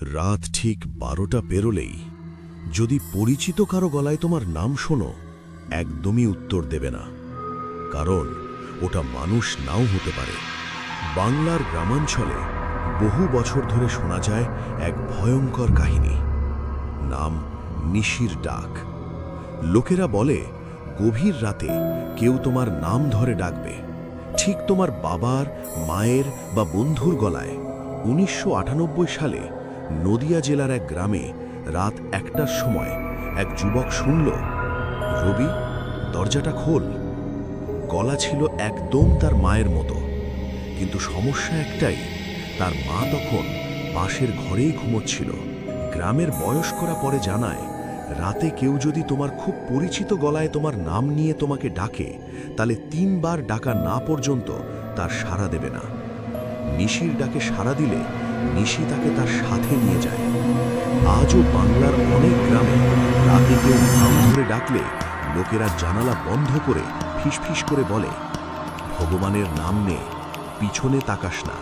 রাত ঠিক 12টা পেরোলেই যদি পরিচিত কারো গলায় তোমার নাম শোনো, একদমই উত্তর দেবে না, কারণ ওটা মানুষ নাও হতে পারে। বাংলার গ্রামাঞ্চলে বহু বছর ধরে শোনা যায় এক ভয়ঙ্কর কাহিনী, নাম নিশির ডাক। লোকেরা বলে গভীর রাতে কেউ তোমার নাম ধরে ডাকবে, ঠিক তোমার বাবার, মায়ের বা বন্ধুর গলায়। 1998 সালে নদিয়া জেলার এক গ্রামে রাত 1টার সময় এক যুবক শুনল, রবি, দরজাটা খোল। গলা ছিল একদম তার মায়ের মতো, কিন্তু সমস্যা একটাই, তার মা তখন পাশের ঘরেই ঘুমোচ্ছিল। গ্রামের বয়স্করা পরে জানায়, রাতে কেউ যদি তোমার খুব পরিচিত গলায় তোমার নাম নিয়ে তোমাকে ডাকে, তাহলে 3 বার ডাকা না পর্যন্ত তার সাড়া দেবে না। নিশির ডাকে সাড়া দিলে নিশি তাকে তার সাথে নিয়ে যায়। আজও বাংলার অনেক গ্রামে রাতে কেউ নাম ধরে ডাকলে লোকেরা জানালা বন্ধ করে ফিসফিস করে বলে, ভগবানের নাম নে, পিছনে তাকাস না।